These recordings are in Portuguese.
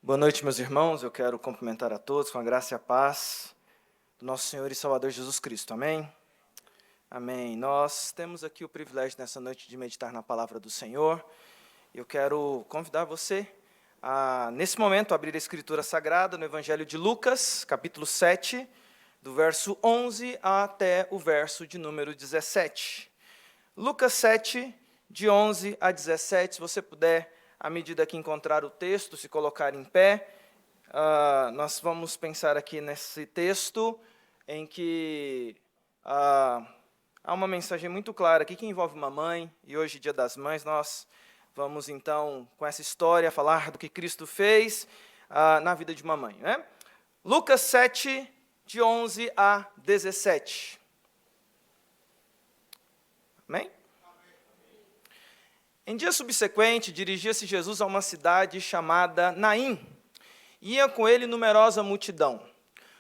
Boa noite, meus irmãos. Eu quero cumprimentar a todos com a graça e a paz do nosso Senhor e Salvador Jesus Cristo. Amém? Amém. Nós temos aqui o privilégio nessa noite de meditar na palavra do Senhor. Eu quero convidar você a, nesse momento, abrir a Escritura Sagrada no Evangelho de Lucas, capítulo 7, do verso 11 até o verso de número 17. Lucas 7, de 11 a 17, se você puder, à medida que encontrar o texto, se colocar em pé, nós vamos pensar aqui nesse texto em que há uma mensagem muito clara aqui que envolve uma mãe, e hoje, Dia das Mães, nós vamos então, com essa história, falar do que Cristo fez na vida de uma mãe, né? Lucas 7, de 11 a 17. Amém? Em dia subsequente, dirigia-se Jesus a uma cidade chamada Naim. Ia com ele numerosa multidão.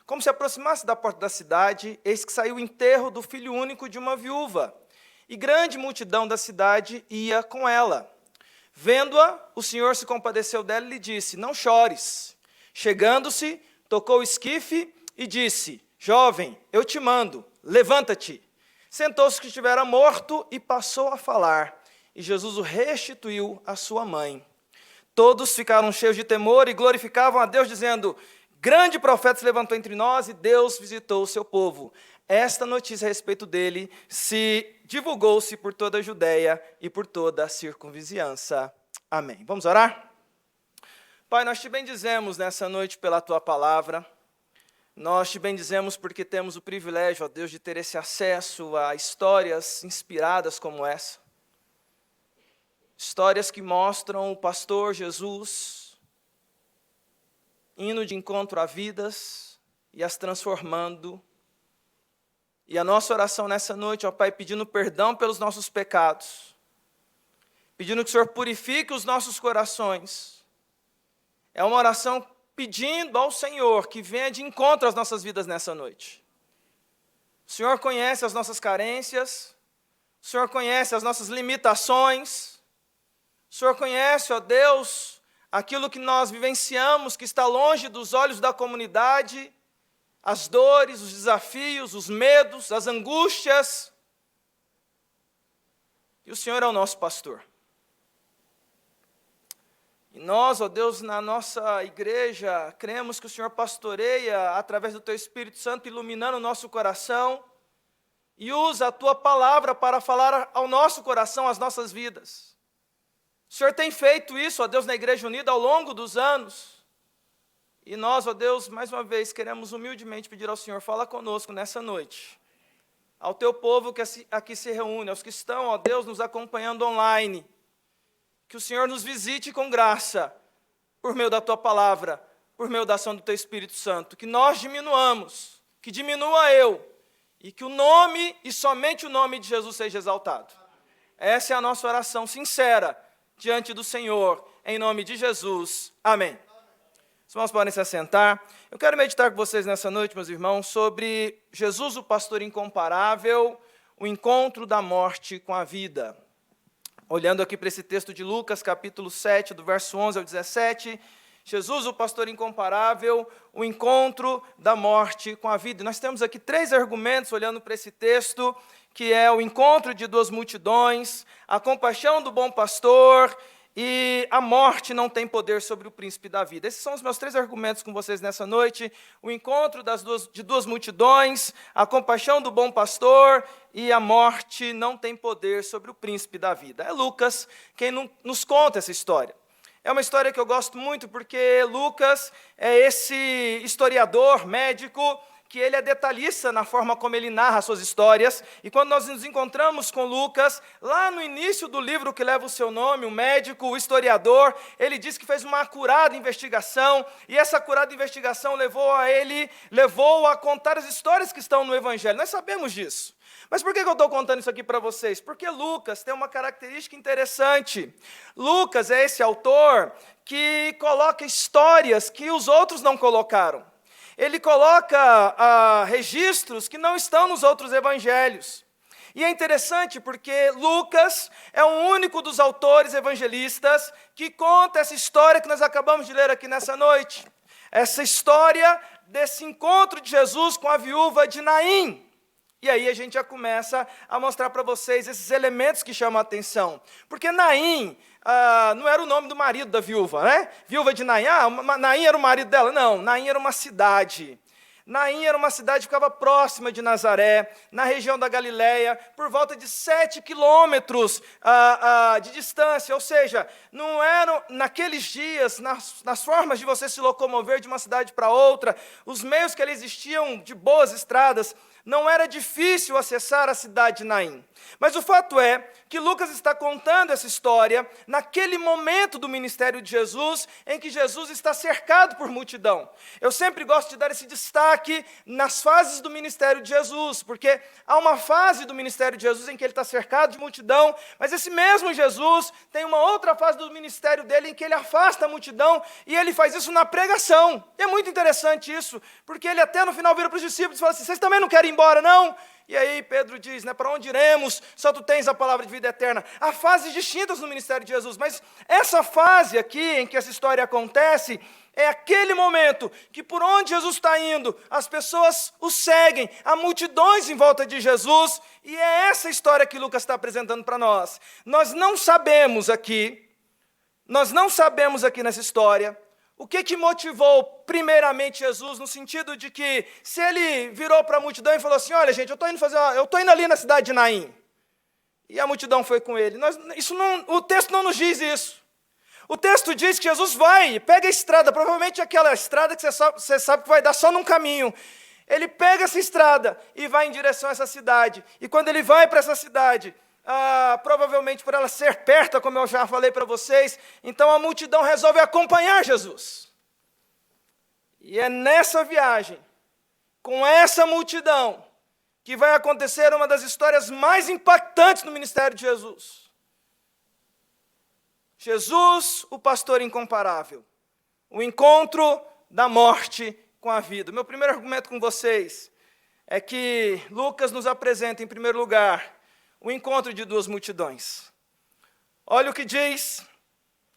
Como se aproximasse da porta da cidade, eis que saiu o enterro do filho único de uma viúva, e grande multidão da cidade ia com ela. Vendo-a, o Senhor se compadeceu dela e lhe disse: não chores. Chegando-se, tocou o esquife e disse: jovem, eu te mando, levanta-te. Sentou-se que estivera morto e passou a falar. E Jesus o restituiu à sua mãe. Todos ficaram cheios de temor e glorificavam a Deus, dizendo: grande profeta se levantou entre nós e Deus visitou o seu povo. Esta notícia a respeito dele divulgou-se por toda a Judéia e por toda a circunvizinhança. Amém. Vamos orar? Pai, nós te bendizemos nessa noite pela tua palavra. Nós te bendizemos porque temos o privilégio, ó Deus, de ter esse acesso a histórias inspiradas como essa. Histórias que mostram o pastor Jesus indo de encontro a vidas e as transformando. E a nossa oração nessa noite, ó Pai, pedindo perdão pelos nossos pecados, pedindo que o Senhor purifique os nossos corações. É uma oração pedindo ao Senhor que venha de encontro às nossas vidas nessa noite. O Senhor conhece as nossas carências, o Senhor conhece as nossas limitações, o Senhor conhece, ó Deus, aquilo que nós vivenciamos, que está longe dos olhos da comunidade, as dores, os desafios, os medos, as angústias. E o Senhor é o nosso pastor. E nós, ó Deus, na nossa igreja, cremos que o Senhor pastoreia através do Teu Espírito Santo, iluminando o nosso coração, e usa a Tua palavra para falar ao nosso coração, às nossas vidas. O Senhor tem feito isso, ó Deus, na Igreja Unida ao longo dos anos. E nós, ó Deus, mais uma vez, queremos humildemente pedir ao Senhor, fala conosco nessa noite. Ao Teu povo que aqui se reúne, aos que estão, ó Deus, nos acompanhando online. Que o Senhor nos visite com graça, por meio da Tua palavra, por meio da ação do Teu Espírito Santo. Que nós diminuamos, que diminua eu, e que o nome, e somente o nome de Jesus seja exaltado. Essa é a nossa oração sincera, diante do Senhor, em nome de Jesus. Amém. Os irmãos podem se assentar. Eu quero meditar com vocês nessa noite, meus irmãos, sobre Jesus, o pastor incomparável, o encontro da morte com a vida. Olhando aqui para esse texto de Lucas, capítulo 7, do verso 11 ao 17, Jesus, o pastor incomparável, o encontro da morte com a vida. Nós temos aqui 3 argumentos, olhando para esse texto, que é o encontro de 2 multidões, a compaixão do bom pastor e a morte não tem poder sobre o príncipe da vida. Esses são os meus 3 argumentos com vocês nessa noite. O encontro de duas multidões, a compaixão do bom pastor e a morte não tem poder sobre o príncipe da vida. É Lucas quem nos conta essa história. É uma história que eu gosto muito porque Lucas é esse historiador, médico, que ele é detalhista na forma como ele narra suas histórias, e quando nós nos encontramos com Lucas, lá no início do livro que leva o seu nome, o médico, o historiador, ele diz que fez uma acurada investigação, e essa acurada investigação levou a contar as histórias que estão no Evangelho. Nós sabemos disso. Mas por que eu estou contando isso aqui para vocês? Porque Lucas tem uma característica interessante. Lucas é esse autor que coloca histórias que os outros não colocaram. Ele coloca registros que não estão nos outros evangelhos. E é interessante porque Lucas é o único dos autores evangelistas que conta essa história que nós acabamos de ler aqui nessa noite. Essa história desse encontro de Jesus com a viúva de Naim. E aí a gente já começa a mostrar para vocês esses elementos que chamam a atenção. Porque Naim não era o nome do marido da viúva, né? Viúva de Naim, Naim era o marido dela. Não, Naim era uma cidade. Naim era uma cidade que ficava próxima de Nazaré, na região da Galileia, por volta de 7 quilômetros de distância. Ou seja, não eram, naqueles dias, nas formas de você se locomover de uma cidade para outra, os meios que ali existiam de boas estradas, não era difícil acessar a cidade de Naim. Mas o fato é que Lucas está contando essa história naquele momento do ministério de Jesus, em que Jesus está cercado por multidão. Eu sempre gosto de dar esse destaque nas fases do ministério de Jesus, porque há uma fase do ministério de Jesus em que ele está cercado de multidão, mas esse mesmo Jesus tem uma outra fase do ministério dele em que ele afasta a multidão, e ele faz isso na pregação. E é muito interessante isso, porque ele até no final vira para os discípulos e fala assim: vocês também não querem ir embora, não? E aí Pedro diz, para onde iremos? Só tu tens a palavra de vida eterna. Há fases distintas no ministério de Jesus, mas essa fase aqui, em que essa história acontece, é aquele momento que por onde Jesus está indo, as pessoas o seguem, há multidões em volta de Jesus, e é essa história que Lucas está apresentando para nós. Nós não sabemos aqui nessa história, o que motivou primeiramente Jesus, no sentido de que se ele virou para a multidão e falou assim: olha gente, eu estou indo ali na cidade de Naim, e a multidão foi com ele. O texto não nos diz isso. O texto diz que Jesus vai, pega a estrada, provavelmente aquela estrada que você sabe que vai dar só num caminho. Ele pega essa estrada e vai em direção a essa cidade, e quando ele vai para essa cidade, provavelmente por ela ser perto, como eu já falei para vocês, então a multidão resolve acompanhar Jesus. E é nessa viagem, com essa multidão, que vai acontecer uma das histórias mais impactantes no ministério de Jesus. Jesus, o pastor incomparável. O encontro da morte com a vida. Meu primeiro argumento com vocês é que Lucas nos apresenta, em primeiro lugar, o encontro de duas multidões. Olha o que diz,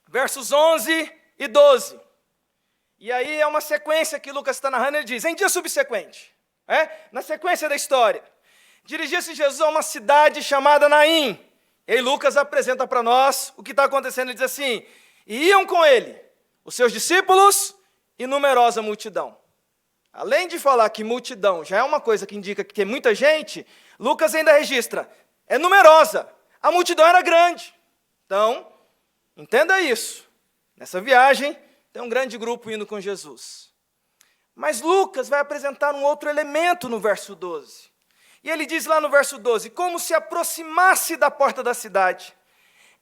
versos 11 e 12. E aí é uma sequência que Lucas está narrando, ele diz, em dia subsequente, na sequência da história, dirigia-se Jesus a uma cidade chamada Naim. E aí Lucas apresenta para nós o que está acontecendo, ele diz assim, e iam com ele os seus discípulos e numerosa multidão. Além de falar que multidão já é uma coisa que indica que tem muita gente, Lucas ainda registra, é numerosa, a multidão era grande. Então, entenda isso. Nessa viagem, tem um grande grupo indo com Jesus. Mas Lucas vai apresentar um outro elemento no verso 12. E ele diz lá no verso 12, como se aproximasse da porta da cidade,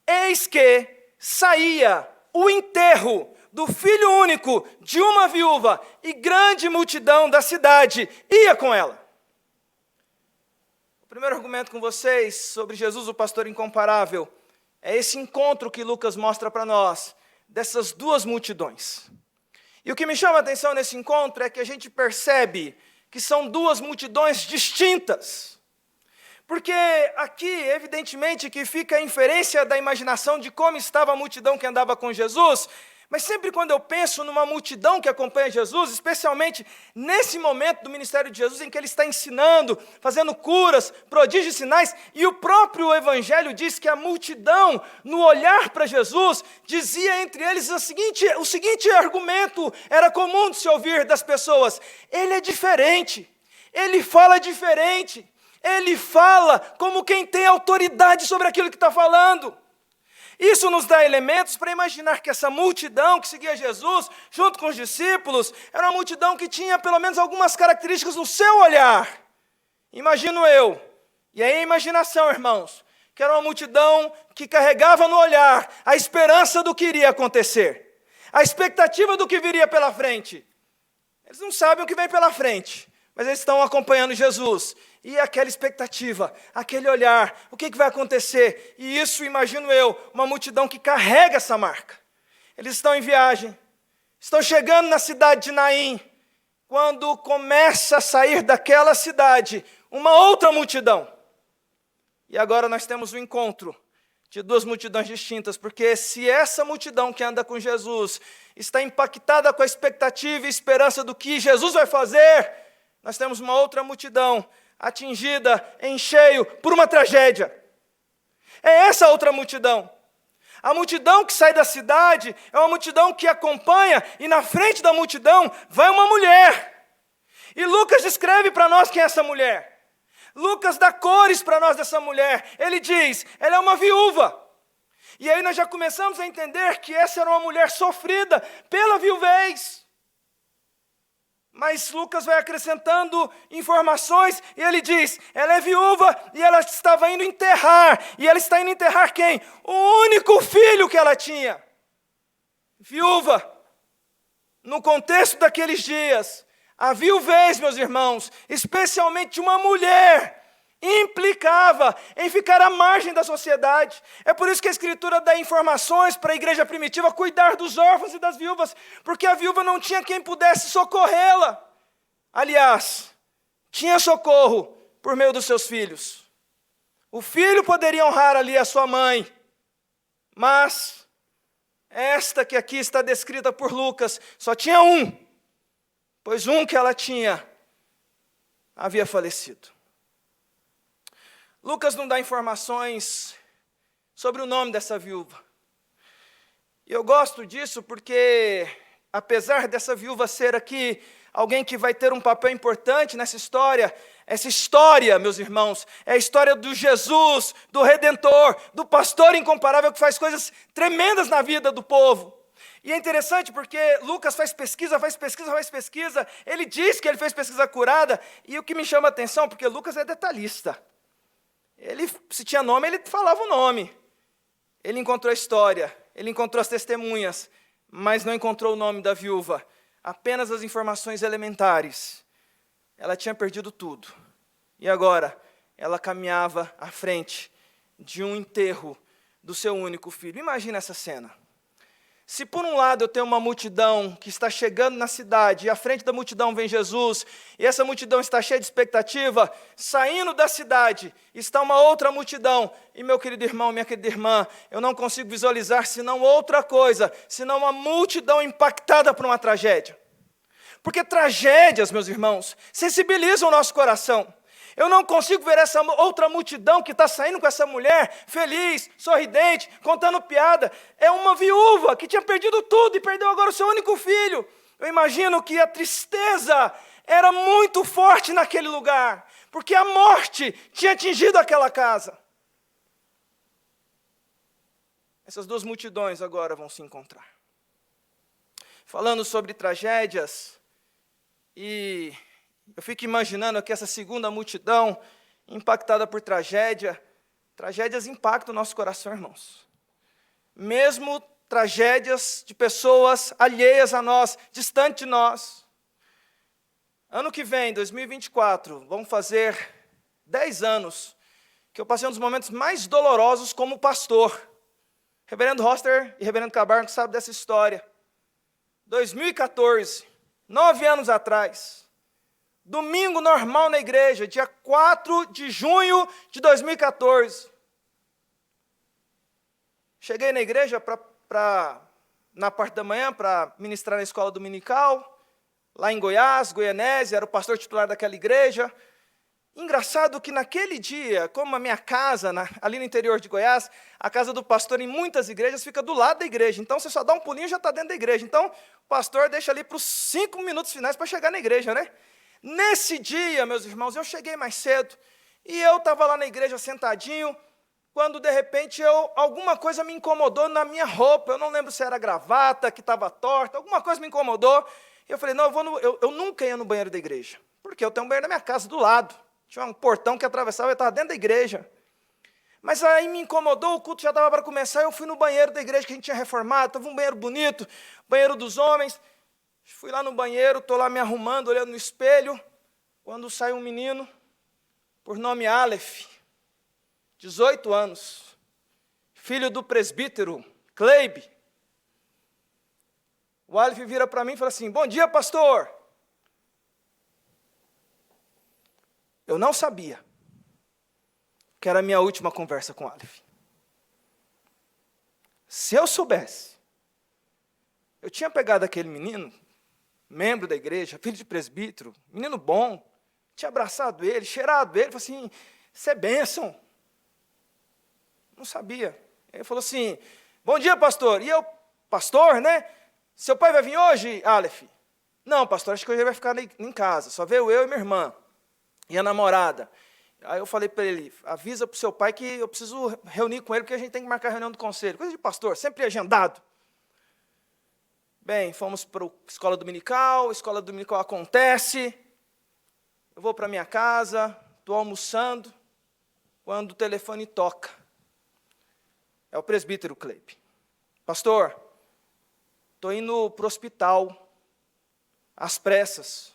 eis que saía o enterro do filho único de uma viúva, e grande multidão da cidade ia com ela. O primeiro argumento com vocês sobre Jesus, o pastor incomparável, é esse encontro que Lucas mostra para nós, dessas duas multidões. E o que me chama a atenção nesse encontro é que a gente percebe que são duas multidões distintas. Porque aqui, evidentemente, que fica a inferência da imaginação de como estava a multidão que andava com Jesus, mas sempre quando eu penso numa multidão que acompanha Jesus, especialmente nesse momento do ministério de Jesus, em que ele está ensinando, fazendo curas, prodígios e sinais, e o próprio Evangelho diz que a multidão, no olhar para Jesus, dizia entre eles o seguinte argumento, era comum de se ouvir das pessoas, ele é diferente, ele fala diferente, ele fala como quem tem autoridade sobre aquilo que está falando. Isso nos dá elementos para imaginar que essa multidão que seguia Jesus, junto com os discípulos, era uma multidão que tinha pelo menos algumas características no seu olhar. Imagino eu, e aí a imaginação, irmãos, que era uma multidão que carregava no olhar a esperança do que iria acontecer, a expectativa do que viria pela frente. Eles não sabem o que vem pela frente, mas eles estão acompanhando Jesus. E aquela expectativa, aquele olhar, o que vai acontecer? E isso, imagino eu, uma multidão que carrega essa marca. Eles estão em viagem, estão chegando na cidade de Naim, quando começa a sair daquela cidade uma outra multidão. E agora nós temos um encontro de duas multidões distintas, porque se essa multidão que anda com Jesus está impactada com a expectativa e esperança do que Jesus vai fazer, nós temos uma outra multidão atingida em cheio por uma tragédia. É essa outra multidão. A multidão que sai da cidade é uma multidão que acompanha, e na frente da multidão vai uma mulher. E Lucas descreve para nós quem é essa mulher. Lucas dá cores para nós dessa mulher. Ele diz, ela é uma viúva. E aí nós já começamos a entender que essa era uma mulher sofrida pela viuvez. Mas Lucas vai acrescentando informações e ele diz, ela é viúva e ela estava indo enterrar. E ela está indo enterrar quem? O único filho que ela tinha. Viúva. No contexto daqueles dias, a viuvez, meus irmãos, especialmente de uma mulher, implicava em ficar à margem da sociedade. É por isso que a Escritura dá informações para a igreja primitiva cuidar dos órfãos e das viúvas, porque a viúva não tinha quem pudesse socorrê-la. Aliás, tinha socorro por meio dos seus filhos. O filho poderia honrar ali a sua mãe, mas esta que aqui está descrita por Lucas, só tinha um, pois um que ela tinha havia falecido. Lucas não dá informações sobre o nome dessa viúva. E eu gosto disso porque, apesar dessa viúva ser aqui alguém que vai ter um papel importante nessa história, essa história, meus irmãos, é a história do Jesus, do Redentor, do pastor incomparável que faz coisas tremendas na vida do povo. E é interessante porque Lucas faz pesquisa, ele diz que ele fez pesquisa curada, e o que me chama a atenção, porque Lucas é detalhista. Ele, se tinha nome, ele falava o nome. Ele encontrou a história, ele encontrou as testemunhas, mas não encontrou o nome da viúva. Apenas as informações elementares. Ela tinha perdido tudo. E agora, ela caminhava à frente de um enterro do seu único filho. Imagina essa cena. Se por um lado eu tenho uma multidão que está chegando na cidade, e à frente da multidão vem Jesus, e essa multidão está cheia de expectativa, saindo da cidade está uma outra multidão, e meu querido irmão, minha querida irmã, eu não consigo visualizar senão outra coisa, senão uma multidão impactada por uma tragédia. Porque tragédias, meus irmãos, sensibilizam o nosso coração. Eu não consigo ver essa outra multidão que está saindo com essa mulher, feliz, sorridente, contando piada. É uma viúva que tinha perdido tudo e perdeu agora o seu único filho. Eu imagino que a tristeza era muito forte naquele lugar, porque a morte tinha atingido aquela casa. Essas duas multidões agora vão se encontrar. Falando sobre tragédias, e eu fico imaginando que essa segunda multidão, impactada por tragédias impactam o nosso coração, irmãos. Mesmo tragédias de pessoas alheias a nós, distantes de nós. Ano que vem, 2024, vamos fazer 10 anos que eu passei um dos momentos mais dolorosos como pastor. Reverendo Hoster e Reverendo Cabarco sabem dessa história. 2014, 9 anos atrás, domingo normal na igreja, dia 4 de junho de 2014. Cheguei na igreja na parte da manhã para ministrar na escola dominical, lá em Goiás, Goianésia, era o pastor titular daquela igreja. Engraçado que naquele dia, como a minha casa, ali no interior de Goiás, a casa do pastor em muitas igrejas fica do lado da igreja. Então, você só dá um pulinho e já está dentro da igreja. Então, o pastor deixa ali para os 5 minutos finais para chegar na igreja, né? Nesse dia, meus irmãos, eu cheguei mais cedo, e eu estava lá na igreja sentadinho, quando de repente alguma coisa me incomodou na minha roupa. Eu não lembro se era a gravata que estava torta, alguma coisa me incomodou. E eu falei, não, eu nunca ia no banheiro da igreja, porque eu tenho um banheiro na minha casa do lado. Tinha um portão que atravessava, eu estava dentro da igreja. Mas aí me incomodou, o culto já estava para começar, eu fui no banheiro da igreja que a gente tinha reformado, estava um banheiro bonito, banheiro dos homens. Fui lá no banheiro, estou lá me arrumando, olhando no espelho, quando sai um menino, por nome Aleph, 18 anos, filho do presbítero Cleibe. O Aleph vira para mim e fala assim, bom dia, pastor. Eu não sabia, que era a minha última conversa com Aleph. Se eu soubesse, eu tinha pegado aquele menino, membro da igreja, filho de presbítero, menino bom, tinha abraçado ele, cheirado ele, falou assim, isso é bênção. Não sabia. Ele falou assim, bom dia, pastor. E eu, pastor, né? Seu pai vai vir hoje, Aleph? Não, pastor, acho que hoje ele vai ficar em casa, só veio eu e minha irmã, e a namorada. Aí eu falei para ele, avisa para o seu pai que eu preciso reunir com ele, porque a gente tem que marcar a reunião do conselho. Coisa de pastor, sempre agendado. Bem, fomos para a escola dominical acontece, eu vou para minha casa, estou almoçando, quando o telefone toca. É o presbítero Cleibe. Pastor, estou indo para o hospital, às pressas.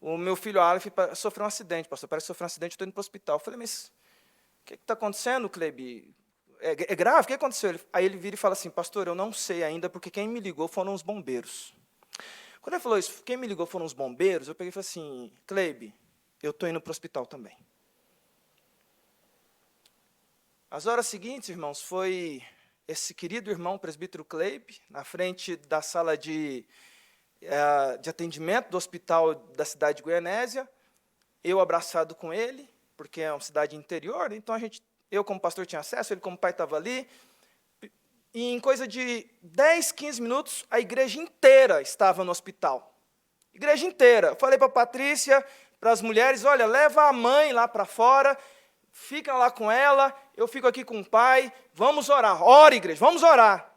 O meu filho Aleph sofreu um acidente, pastor, parece que sofreu um acidente, estou indo para o hospital. Eu falei, mas o que está acontecendo, Cleibe? É grave? O que aconteceu? Aí ele vira e fala assim, pastor, eu não sei ainda, porque quem me ligou foram os bombeiros. Quando ele falou isso, quem me ligou foram os bombeiros, eu peguei e falei assim, Cleibe, eu estou indo para o hospital também. As horas seguintes, irmãos, foi esse querido irmão, presbítero Cleibe, na frente da sala de atendimento do hospital da cidade de Goianésia, eu abraçado com ele, porque é uma cidade interior, então eu como pastor tinha acesso, ele como pai estava ali, e em coisa de 10, 15 minutos, a igreja inteira estava no hospital. Igreja inteira. Eu falei para a Patrícia, para as mulheres, olha, leva a mãe lá para fora, fica lá com ela, eu fico aqui com o pai, vamos orar. Ora, igreja, vamos orar.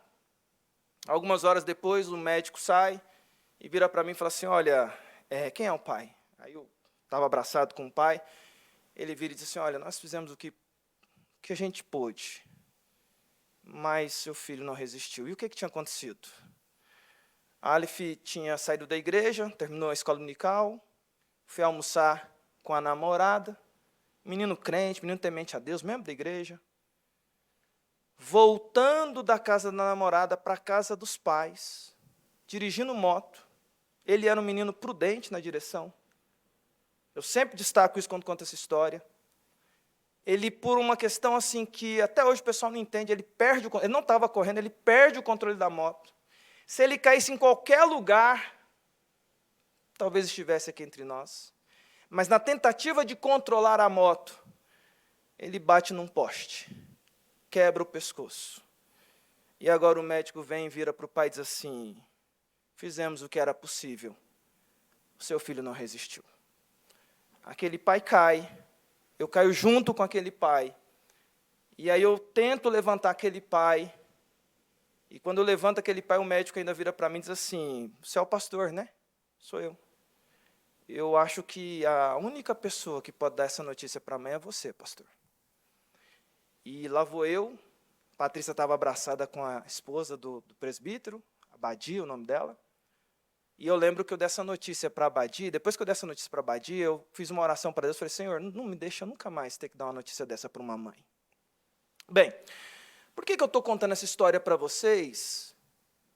Algumas horas depois, o médico sai e vira para mim e fala assim, olha, quem é o pai? Aí eu estava abraçado com o pai, ele vira e diz assim, olha, nós fizemos o que a gente pôde, mas seu filho não resistiu. E o que tinha acontecido? Aleph tinha saído da igreja, terminou a escola dominical, foi almoçar com a namorada, menino crente, menino temente a Deus, membro da igreja, voltando da casa da namorada para a casa dos pais, dirigindo moto. Ele era um menino prudente na direção. Eu sempre destaco isso quando conto essa história. Ele, por uma questão assim que até hoje o pessoal não entende, ele não estava correndo, ele perde o controle da moto. Se ele caísse em qualquer lugar, talvez estivesse aqui entre nós. Mas na tentativa de controlar a moto, ele bate num poste, quebra o pescoço. E agora o médico vem e vira para o pai e diz assim, fizemos o que era possível, o seu filho não resistiu. Aquele pai cai, eu caio junto com aquele pai, e aí eu tento levantar aquele pai, e quando eu levanto aquele pai, o médico ainda vira para mim e diz assim, você é o pastor, né? Sou eu. Eu acho que a única pessoa que pode dar essa notícia para a mãe é você, pastor. E lá vou eu, Patrícia estava abraçada com a esposa do presbítero, Abadia, o nome dela, e eu lembro que eu dei essa notícia para a Abadia, depois que eu dei essa notícia para a Abadia, eu fiz uma oração para Deus, falei, Senhor, não me deixa nunca mais ter que dar uma notícia dessa para uma mãe. Bem, por que eu estou contando essa história para vocês?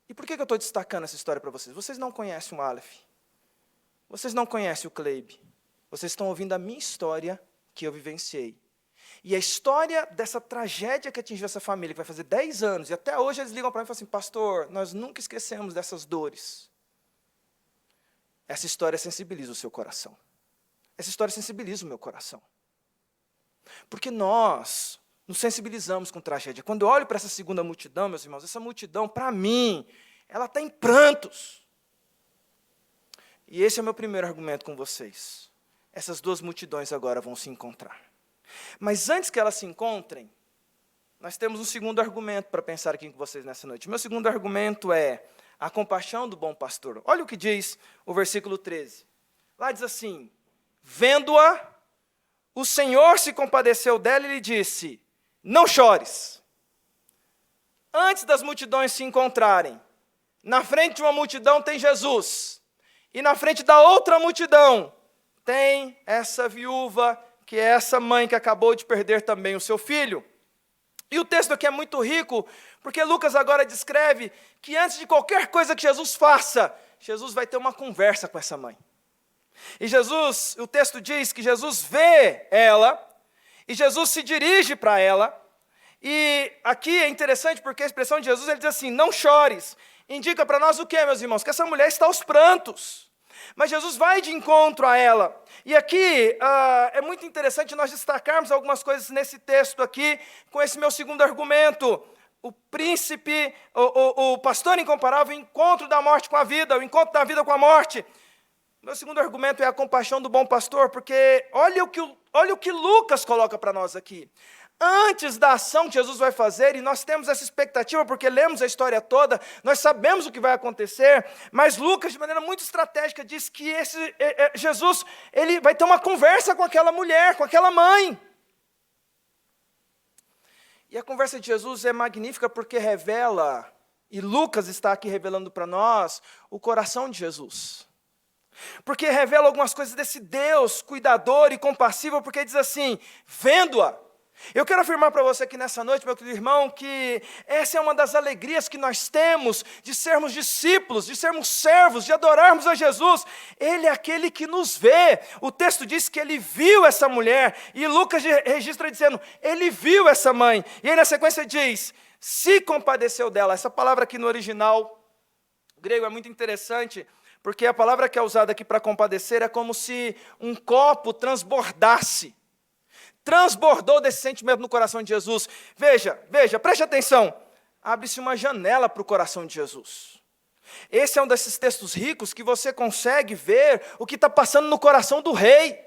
E por que eu estou destacando essa história para vocês? Vocês não conhecem o Aleph, vocês não conhecem o Cleibe, vocês estão ouvindo a minha história que eu vivenciei. E a história dessa tragédia que atingiu essa família, que vai fazer 10 anos, e até hoje eles ligam para mim e falam assim, pastor, nós nunca esquecemos dessas dores. Essa história sensibiliza o seu coração. Essa história sensibiliza o meu coração. Porque nós nos sensibilizamos com tragédia. Quando eu olho para essa segunda multidão, meus irmãos, essa multidão, para mim, ela está em prantos. E esse é o meu primeiro argumento com vocês. Essas duas multidões agora vão se encontrar. Mas antes que elas se encontrem, nós temos um segundo argumento para pensar aqui com vocês nessa noite. Meu segundo argumento é a compaixão do bom pastor. Olha o que diz o versículo 13. Lá diz assim, vendo-a, o Senhor se compadeceu dela e lhe disse, não chores. Antes das multidões se encontrarem, na frente de uma multidão tem Jesus, e na frente da outra multidão tem essa viúva, que é essa mãe que acabou de perder também o seu filho. E o texto aqui é muito rico, porque Lucas agora descreve que antes de qualquer coisa que Jesus faça, Jesus vai ter uma conversa com essa mãe. E o texto diz que Jesus vê ela, E Jesus se dirige para ela, e aqui é interessante porque a expressão de Jesus, ele diz assim, não chores. Indica para nós o que, meus irmãos? Que essa mulher está aos prantos. Mas Jesus vai de encontro a ela. E aqui é muito interessante nós destacarmos algumas coisas nesse texto aqui, com esse meu segundo argumento. O príncipe, o pastor incomparável, o encontro da morte com a vida, o encontro da vida com a morte. Meu segundo argumento é a compaixão do bom pastor, porque olha o que Lucas coloca para nós aqui. Antes da ação que Jesus vai fazer, e nós temos essa expectativa, porque lemos a história toda, nós sabemos o que vai acontecer, mas Lucas, de maneira muito estratégica, diz que Jesus ele vai ter uma conversa com aquela mulher, com aquela mãe. E a conversa de Jesus é magnífica porque revela, e Lucas está aqui revelando para nós, o coração de Jesus. Porque revela algumas coisas desse Deus cuidador e compassivo, porque diz assim, vendo-a. Eu quero afirmar para você aqui nessa noite, meu querido irmão, que essa é uma das alegrias que nós temos de sermos discípulos, de sermos servos, de adorarmos a Jesus. Ele é aquele que nos vê. O texto diz que ele viu essa mulher, e Lucas registra dizendo, ele viu essa mãe. E aí na sequência diz, se compadeceu dela. Essa palavra aqui no original grego é muito interessante, porque a palavra que é usada aqui para compadecer é como se um copo transbordasse. Transbordou desse sentimento no coração de Jesus. Veja, preste atenção. Abre-se uma janela para o coração de Jesus. Esse é um desses textos ricos que você consegue ver o que está passando no coração do rei.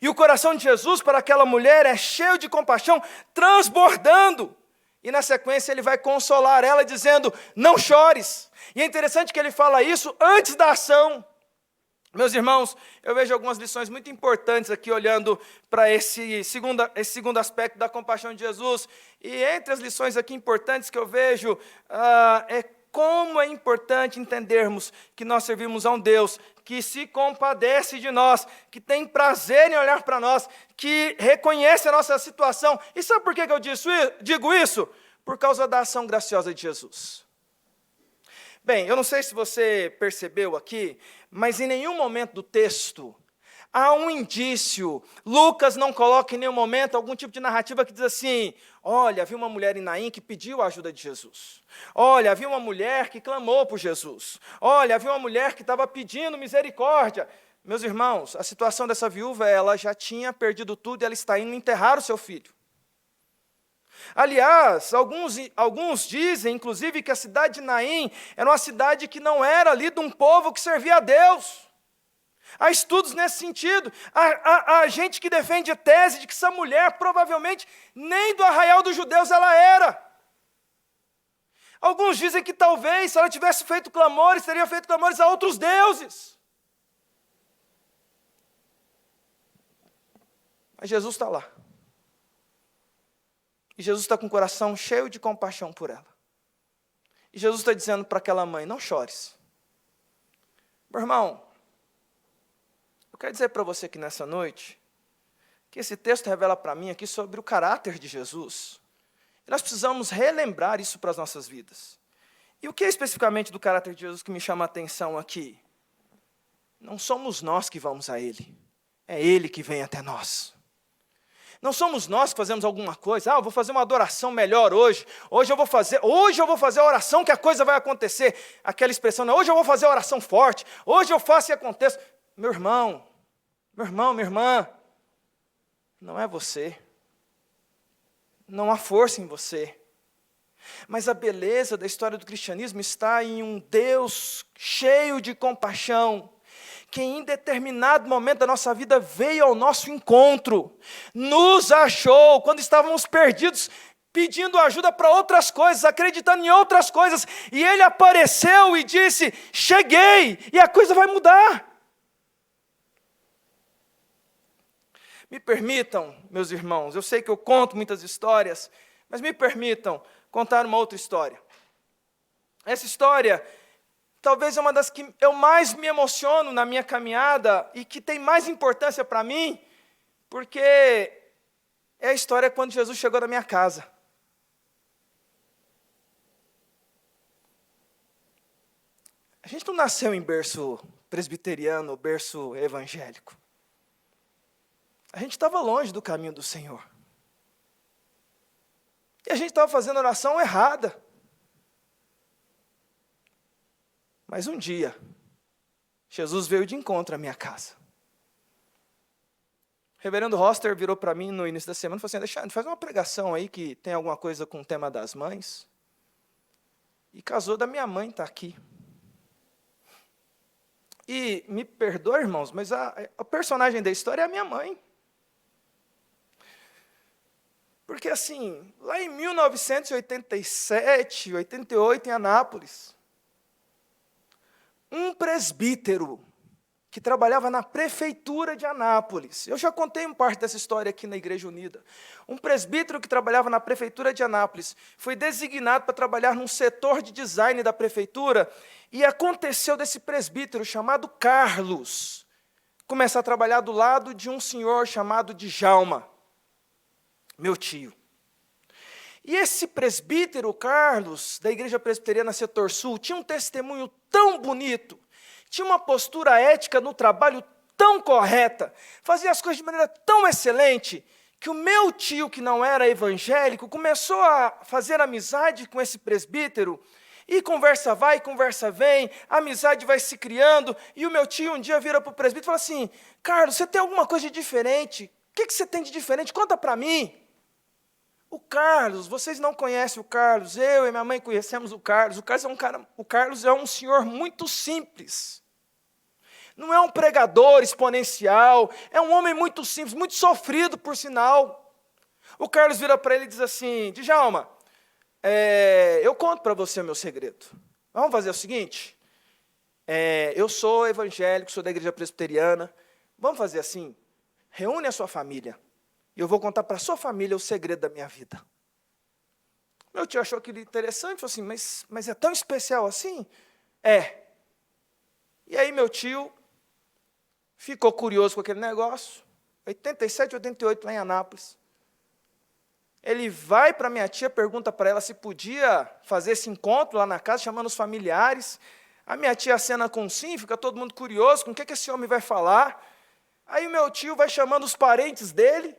E o coração de Jesus para aquela mulher é cheio de compaixão, transbordando. E na sequência ele vai consolar ela dizendo, não chores. E é interessante que ele fala isso antes da ação. Meus irmãos, eu vejo algumas lições muito importantes aqui, olhando para esse segundo aspecto da compaixão de Jesus. E entre as lições aqui importantes que eu vejo, é como é importante entendermos que nós servimos a um Deus que se compadece de nós, que tem prazer em olhar para nós, que reconhece a nossa situação. E sabe por que eu digo isso? Por causa da ação graciosa de Jesus. Bem, eu não sei se você percebeu aqui, mas em nenhum momento do texto há um indício. Lucas não coloca em nenhum momento algum tipo de narrativa que diz assim, olha, havia uma mulher em Naim que pediu a ajuda de Jesus. Olha, havia uma mulher que clamou por Jesus. Olha, havia uma mulher que estava pedindo misericórdia. Meus irmãos, a situação dessa viúva, ela já tinha perdido tudo e ela está indo enterrar o seu filho. Aliás, alguns dizem, inclusive, que a cidade de Naim era uma cidade que não era ali de um povo que servia a Deus. Há estudos nesse sentido. Há gente que defende a tese de que essa mulher, provavelmente, nem do arraial dos judeus ela era. Alguns dizem que talvez, se ela tivesse feito clamores, teria feito clamores a outros deuses. Mas Jesus está lá. E Jesus está com o coração cheio de compaixão por ela. E Jesus está dizendo para aquela mãe, não chores. Meu irmão, eu quero dizer para você aqui nessa noite, que esse texto revela para mim aqui sobre o caráter de Jesus. E nós precisamos relembrar isso para as nossas vidas. E o que é especificamente do caráter de Jesus que me chama a atenção aqui? Não somos nós que vamos a Ele, é Ele que vem até nós. Não somos nós que fazemos alguma coisa. Eu vou fazer uma adoração melhor hoje. Hoje eu vou fazer a oração que a coisa vai acontecer. Aquela expressão, hoje eu vou fazer a oração forte. Hoje eu faço e aconteça. Meu irmão, minha irmã, não é você. Não há força em você. Mas a beleza da história do cristianismo está em um Deus cheio de compaixão, que em determinado momento da nossa vida veio ao nosso encontro, nos achou, quando estávamos perdidos, pedindo ajuda para outras coisas, acreditando em outras coisas, e Ele apareceu e disse, cheguei, e a coisa vai mudar. Me permitam, meus irmãos, eu sei que eu conto muitas histórias, mas me permitam contar uma outra história. Essa história talvez é uma das que eu mais me emociono na minha caminhada e que tem mais importância para mim, porque é a história quando Jesus chegou na minha casa. A gente não nasceu em berço presbiteriano, berço evangélico. A gente estava longe do caminho do Senhor. E a gente estava fazendo a oração errada. Mas um dia, Jesus veio de encontro à minha casa. O reverendo Roster virou para mim no início da semana e falou assim: Alexandre, faz uma pregação aí que tem alguma coisa com o tema das mães. E casou da minha mãe, está aqui. E me perdoe, irmãos, mas a personagem da história é a minha mãe. Porque assim, lá em 1987, 88, em Anápolis, um presbítero que trabalhava na prefeitura de Anápolis, eu já contei uma parte dessa história aqui na Igreja Unida, um presbítero que trabalhava na prefeitura de Anápolis, foi designado para trabalhar num setor de design da prefeitura, e aconteceu desse presbítero chamado Carlos começar a trabalhar do lado de um senhor chamado Djalma, meu tio. E esse presbítero Carlos, da Igreja Presbiteriana Setor Sul, tinha um testemunho tão bonito, tinha uma postura ética no trabalho tão correta, fazia as coisas de maneira tão excelente, que o meu tio, que não era evangélico, começou a fazer amizade com esse presbítero, e conversa vai, conversa vem, a amizade vai se criando, e o meu tio um dia vira para o presbítero e fala assim: Carlos, você tem alguma coisa de diferente? O que você tem de diferente? Conta para mim. O Carlos, vocês não conhecem o Carlos, eu e minha mãe conhecemos o Carlos. O Carlos é um senhor muito simples. Não é um pregador exponencial, é um homem muito simples, muito sofrido, por sinal. O Carlos vira para ele e diz assim: Djalma, eu conto para você o meu segredo. Vamos fazer o seguinte, eu sou evangélico, sou da igreja presbiteriana, vamos fazer assim, reúne a sua família, e eu vou contar para a sua família o segredo da minha vida. Meu tio achou aquilo interessante, falou assim: mas é tão especial assim? É. E aí meu tio ficou curioso com aquele negócio, 87, 88, lá em Anápolis. Ele vai para minha tia, pergunta para ela se podia fazer esse encontro lá na casa, chamando os familiares. A minha tia acena com sim, fica todo mundo curioso, com o que esse homem vai falar. Aí o meu tio vai chamando os parentes dele,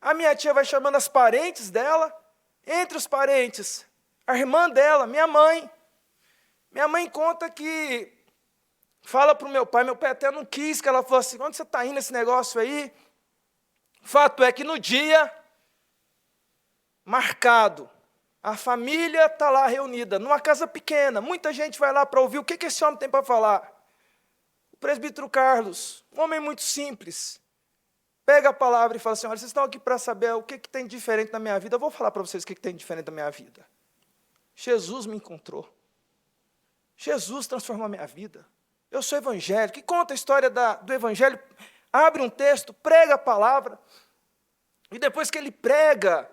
a minha tia vai chamando as parentes dela, entre os parentes, a irmã dela, minha mãe. Minha mãe conta que fala para o meu pai até não quis, que ela falou assim: onde você está indo esse negócio aí? Fato é que no dia marcado, a família está lá reunida, numa casa pequena, muita gente vai lá para ouvir o que esse homem tem para falar. O presbítero Carlos, um homem muito simples, pega a palavra e fala assim: olha, vocês estão aqui para saber o que tem de diferente na minha vida, eu vou falar para vocês o que tem de diferente na minha vida. Jesus me encontrou. Jesus transformou a minha vida. Eu sou evangélico, e conta a história do evangelho, abre um texto, prega a palavra, e depois que ele prega,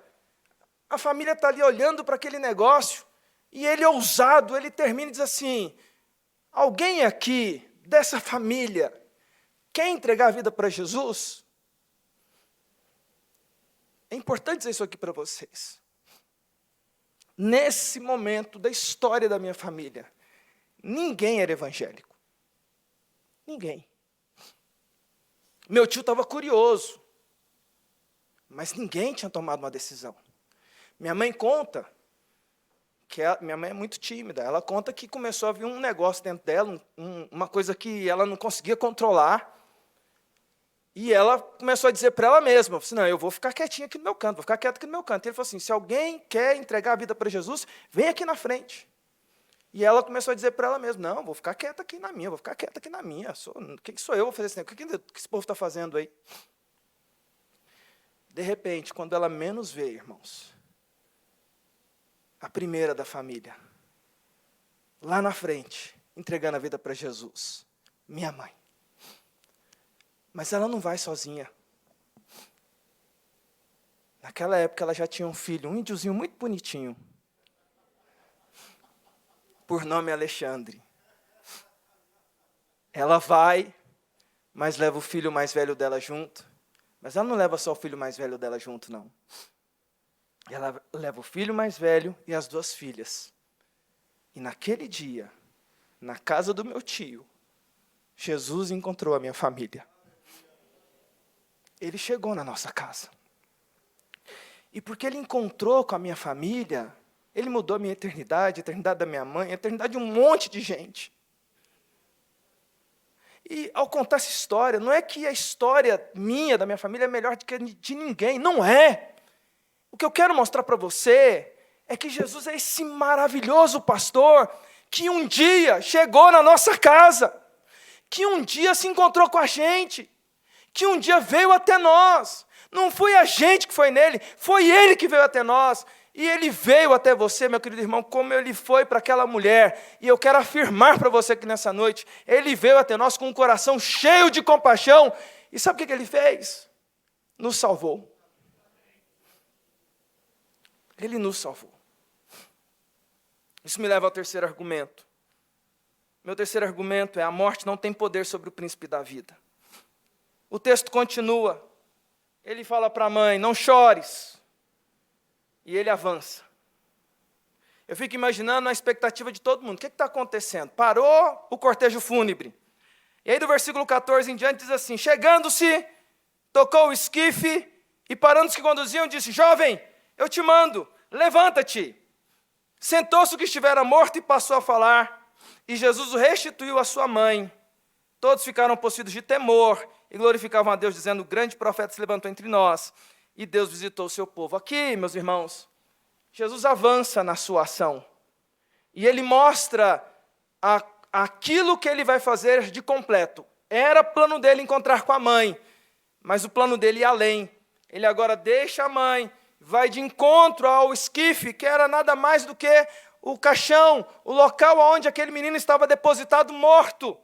a família está ali olhando para aquele negócio, e ele ousado, ele termina e diz assim: alguém aqui, dessa família, quer entregar a vida para Jesus? É importante dizer isso aqui para vocês. Nesse momento da história da minha família, ninguém era evangélico. Ninguém. Meu tio estava curioso, mas ninguém tinha tomado uma decisão. Minha mãe conta, minha mãe é muito tímida, ela conta que começou a vir um negócio dentro dela, uma coisa que ela não conseguia controlar, e ela começou a dizer para ela mesma, assim: não, eu vou ficar quietinha aqui no meu canto, vou ficar quieto aqui no meu canto. E ele falou assim: se alguém quer entregar a vida para Jesus, vem aqui na frente. E ela começou a dizer para ela mesma: não, vou ficar quieta aqui na minha, vou ficar quieta aqui na minha. Quem sou eu? Vou fazer esse negócio? O que esse povo está fazendo aí? De repente, quando ela menos vê, irmãos, a primeira da família, lá na frente, entregando a vida para Jesus, minha mãe. Mas ela não vai sozinha. Naquela época, ela já tinha um filho, um índiozinho muito bonitinho, por nome Alexandre. Ela vai, mas leva o filho mais velho dela junto. Mas ela não leva só o filho mais velho dela junto, não. Ela leva o filho mais velho e as duas filhas. E naquele dia, na casa do meu tio, Jesus encontrou a minha família. Ele chegou na nossa casa. E porque ele encontrou com a minha família, ele mudou a minha eternidade, a eternidade da minha mãe, a eternidade de um monte de gente. E ao contar essa história, não é que a história minha, da minha família, é melhor do que a de ninguém. Não é. O que eu quero mostrar para você é que Jesus é esse maravilhoso pastor que um dia chegou na nossa casa, que um dia se encontrou com a gente, que um dia veio até nós. Não foi a gente que foi nele, foi ele que veio até nós. E ele veio até você, meu querido irmão, como ele foi para aquela mulher. E eu quero afirmar para você que nessa noite, ele veio até nós com um coração cheio de compaixão. E sabe o que ele fez? Nos salvou. Ele nos salvou. Isso me leva ao terceiro argumento. Meu terceiro argumento é: a morte não tem poder sobre o príncipe da vida. O texto continua. Ele fala para a mãe: não chores. E ele avança. Eu fico imaginando a expectativa de todo mundo. O que está acontecendo? Parou o cortejo fúnebre. E aí do versículo 14 em diante diz assim: chegando-se, tocou o esquife, e parando os que conduziam, disse: jovem, eu te mando, levanta-te. Sentou-se o que estivera morto e passou a falar. E Jesus o restituiu à sua mãe. Todos ficaram possuídos de temor e glorificavam a Deus, dizendo: o grande profeta se levantou entre nós. E Deus visitou o seu povo. Aqui, meus irmãos, Jesus avança na sua ação. E ele mostra aquilo que ele vai fazer de completo. Era plano dele encontrar com a mãe, mas o plano dele ia além. Ele agora deixa a mãe, vai de encontro ao esquife, que era nada mais do que o caixão, o local onde aquele menino estava depositado morto.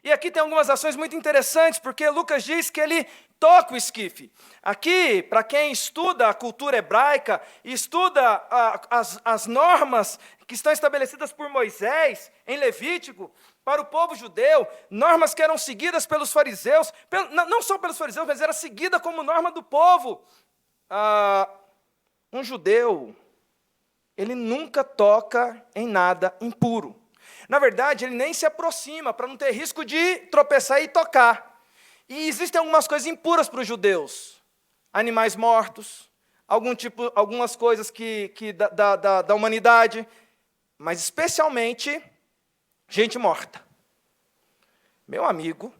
E aqui tem algumas ações muito interessantes, porque Lucas diz que ele toca o esquife. Aqui, para quem estuda a cultura hebraica, e estuda as normas que estão estabelecidas por Moisés, em Levítico, para o povo judeu, normas que eram seguidas pelos fariseus, não só pelos fariseus, mas era seguida como norma do povo. Um judeu, ele nunca toca em nada impuro. Na verdade, ele nem se aproxima, para não ter risco de tropeçar e tocar. E existem algumas coisas impuras para os judeus. Animais mortos, algumas coisas da humanidade, mas especialmente gente morta. Meu amigo,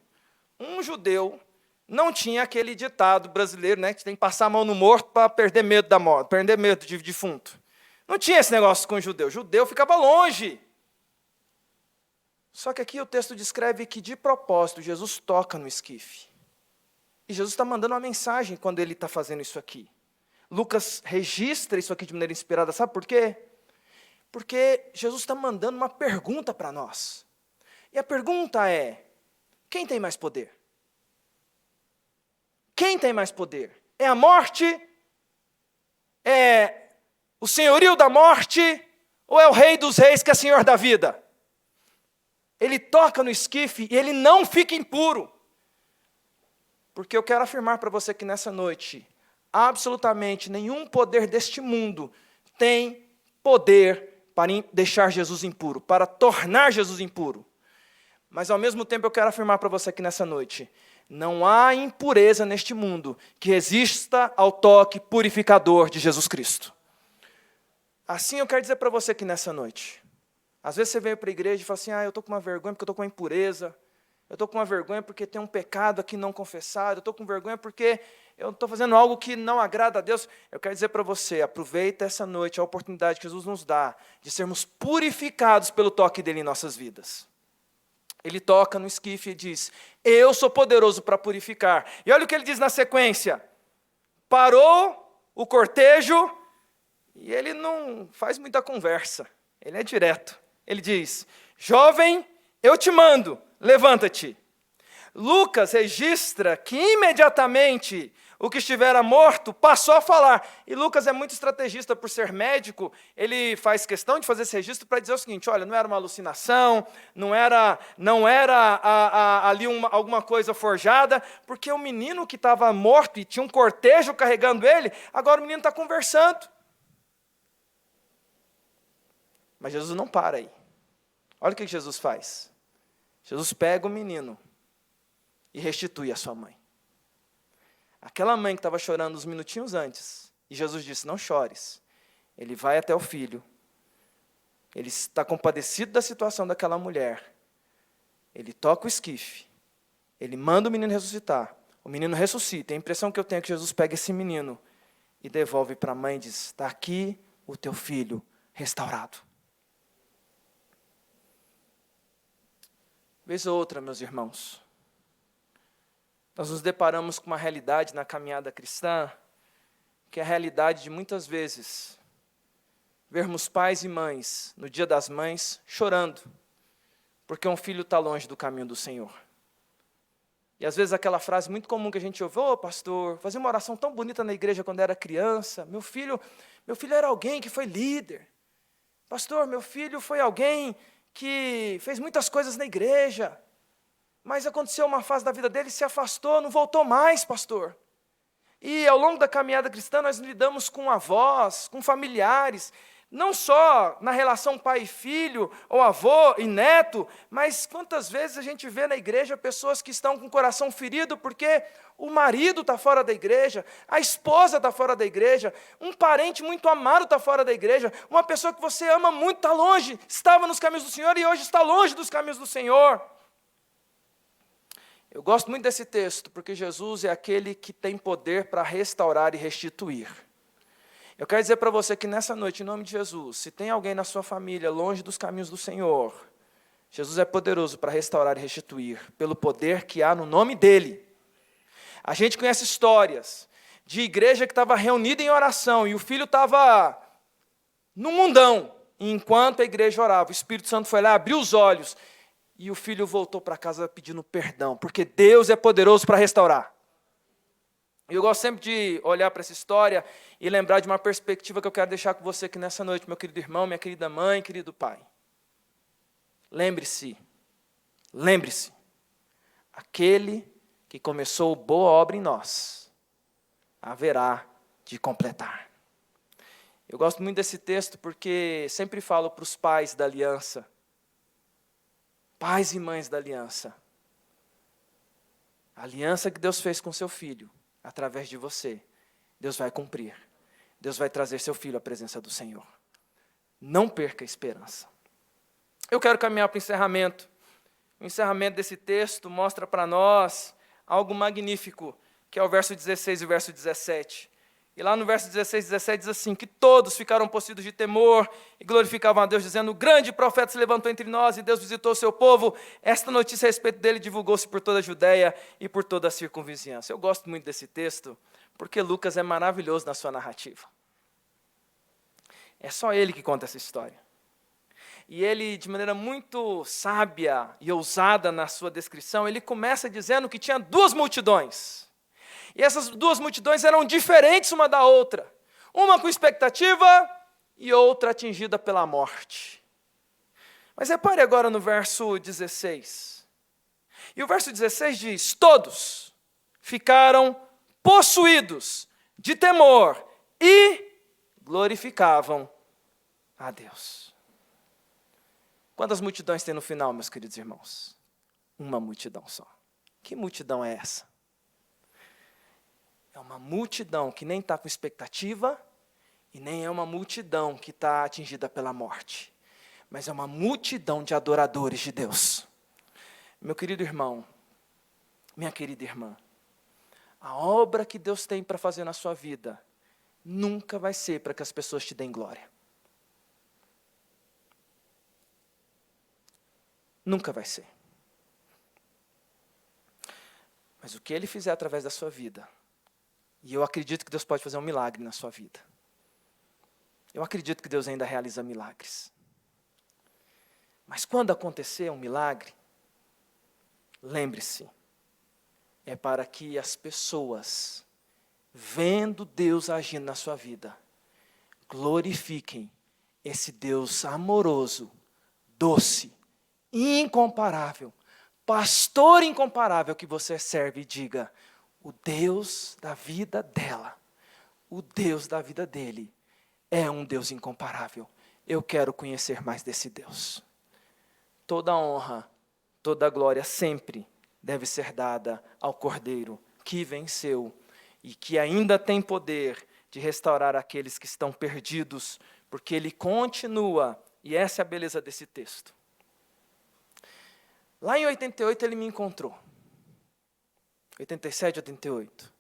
um judeu não tinha aquele ditado brasileiro, né, que tem que passar a mão no morto para perder medo da morte, perder medo de defunto. Não tinha esse negócio com o judeu. O judeu ficava longe. Só que aqui o texto descreve que, de propósito, Jesus toca no esquife. E Jesus está mandando uma mensagem quando ele está fazendo isso aqui. Lucas registra isso aqui de maneira inspirada. Sabe por quê? Porque Jesus está mandando uma pergunta para nós. E a pergunta é: quem tem mais poder? Quem tem mais poder? É a morte? É o senhorio da morte? Ou é o rei dos reis que é senhor da vida? Ele toca no esquife e ele não fica impuro. Porque eu quero afirmar para você que nessa noite, absolutamente nenhum poder deste mundo tem poder para deixar Jesus impuro, para tornar Jesus impuro. Mas ao mesmo tempo eu quero afirmar para você que nessa noite, não há impureza neste mundo que resista ao toque purificador de Jesus Cristo. Assim eu quero dizer para você que nessa noite, às vezes você vem para a igreja e fala assim: eu estou com uma vergonha porque eu estou com uma impureza, eu estou com uma vergonha porque tem um pecado aqui não confessado, eu estou com vergonha porque eu estou fazendo algo que não agrada a Deus. Eu quero dizer para você, aproveita essa noite, a oportunidade que Jesus nos dá de sermos purificados pelo toque dele em nossas vidas. Ele toca no esquife e diz: eu sou poderoso para purificar. E olha o que ele diz na sequência: parou o cortejo, e ele não faz muita conversa, ele é direto. Ele diz: jovem, eu te mando, levanta-te. Lucas registra que imediatamente o que estivera morto passou a falar. E Lucas é muito estrategista por ser médico, ele faz questão de fazer esse registro para dizer o seguinte: olha, não era uma alucinação, não era ali alguma coisa forjada, porque o menino que estava morto e tinha um cortejo carregando ele, agora o menino está conversando. Mas Jesus não para aí. Olha o que Jesus faz. Jesus pega o menino e restitui a sua mãe. Aquela mãe que estava chorando uns minutinhos antes, e Jesus disse, não chores. Ele vai até o filho. Ele está compadecido da situação daquela mulher. Ele toca o esquife. Ele manda o menino ressuscitar. O menino ressuscita. A impressão que eu tenho é que Jesus pega esse menino e devolve para a mãe e diz, está aqui o teu filho restaurado. Vez ou outra, meus irmãos, nós nos deparamos com uma realidade na caminhada cristã, que é a realidade de muitas vezes vermos pais e mães, no dia das mães, chorando, porque um filho está longe do caminho do Senhor. E às vezes aquela frase muito comum que a gente ouve, ô pastor, fazia uma oração tão bonita na igreja quando era criança, meu filho era alguém que foi líder. Pastor, meu filho foi alguém que fez muitas coisas na igreja, mas aconteceu uma fase da vida dele, se afastou, não voltou mais, pastor. E ao longo da caminhada cristã nós lidamos com avós, com familiares, não só na relação pai e filho, ou avô e neto, mas quantas vezes a gente vê na igreja pessoas que estão com o coração ferido porque o marido está fora da igreja, a esposa está fora da igreja, um parente muito amado está fora da igreja, uma pessoa que você ama muito está longe, estava nos caminhos do Senhor e hoje está longe dos caminhos do Senhor. Eu gosto muito desse texto, porque Jesus é aquele que tem poder para restaurar e restituir. Eu quero dizer para você que nessa noite, em nome de Jesus, se tem alguém na sua família longe dos caminhos do Senhor, Jesus é poderoso para restaurar e restituir, pelo poder que há no nome dEle. A gente conhece histórias de igreja que estava reunida em oração, e o filho estava no mundão, e enquanto a igreja orava, o Espírito Santo foi lá, abriu os olhos, e o filho voltou para casa pedindo perdão, porque Deus é poderoso para restaurar. E eu gosto sempre de olhar para essa história e lembrar de uma perspectiva que eu quero deixar com você aqui nessa noite, meu querido irmão, minha querida mãe, querido pai. Lembre-se, aquele que começou boa obra em nós, haverá de completar. Eu gosto muito desse texto porque sempre falo para os pais da aliança, pais e mães da aliança, a aliança que Deus fez com seu filho, através de você, Deus vai cumprir. Deus vai trazer seu filho à presença do Senhor. Não perca a esperança. Eu quero caminhar para o encerramento. O encerramento desse texto mostra para nós algo magnífico, que é o verso 16 e o verso 17. E lá no verso 16 e 17 diz assim, que todos ficaram possuídos de temor e glorificavam a Deus, dizendo, o grande profeta se levantou entre nós e Deus visitou o seu povo. Esta notícia a respeito dele divulgou-se por toda a Judéia e por toda a circunvizinhança. Eu gosto muito desse texto, porque Lucas é maravilhoso na sua narrativa. É só ele que conta essa história. E ele, de maneira muito sábia e ousada na sua descrição, ele começa dizendo que tinha duas multidões. E essas duas multidões eram diferentes uma da outra. Uma com expectativa e outra atingida pela morte. Mas repare agora no verso 16. E o verso 16 diz, todos ficaram possuídos de temor e glorificavam a Deus. Quantas multidões tem no final, meus queridos irmãos? Uma multidão só. Que multidão é essa? É uma multidão que nem está com expectativa e nem é uma multidão que está atingida pela morte. Mas é uma multidão de adoradores de Deus. Meu querido irmão, minha querida irmã, a obra que Deus tem para fazer na sua vida nunca vai ser para que as pessoas te deem glória. Nunca vai ser. Mas o que Ele fizer através da sua vida, e eu acredito que Deus pode fazer um milagre na sua vida. Eu acredito que Deus ainda realiza milagres. Mas quando acontecer um milagre, lembre-se, é para que as pessoas, vendo Deus agindo na sua vida, glorifiquem esse Deus amoroso, doce, incomparável, pastor incomparável que você serve e diga, o Deus da vida dela, o Deus da vida dele, é um Deus incomparável. Eu quero conhecer mais desse Deus. Toda honra, toda glória sempre deve ser dada ao Cordeiro que venceu e que ainda tem poder de restaurar aqueles que estão perdidos, porque Ele continua, e essa é a beleza desse texto. Lá em 88 Ele me encontrou. 87, 88.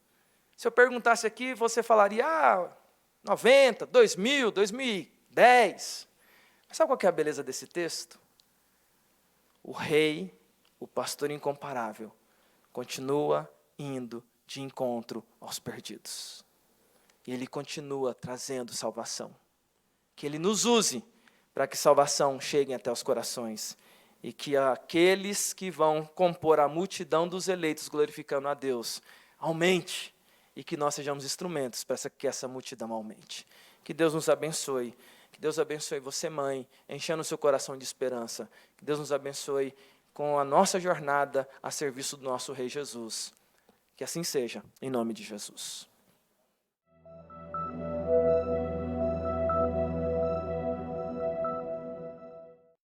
Se eu perguntasse aqui, você falaria, 90, 2000, 2010. Mas sabe qual que é a beleza desse texto? O rei, o pastor incomparável, continua indo de encontro aos perdidos. E Ele continua trazendo salvação. Que Ele nos use para que salvação chegue até os corações. E que aqueles que vão compor a multidão dos eleitos glorificando a Deus, aumente. E que nós sejamos instrumentos para que essa multidão aumente. Que Deus nos abençoe. Que Deus abençoe você, mãe, enchendo o seu coração de esperança. Que Deus nos abençoe com a nossa jornada a serviço do nosso Rei Jesus. Que assim seja, em nome de Jesus.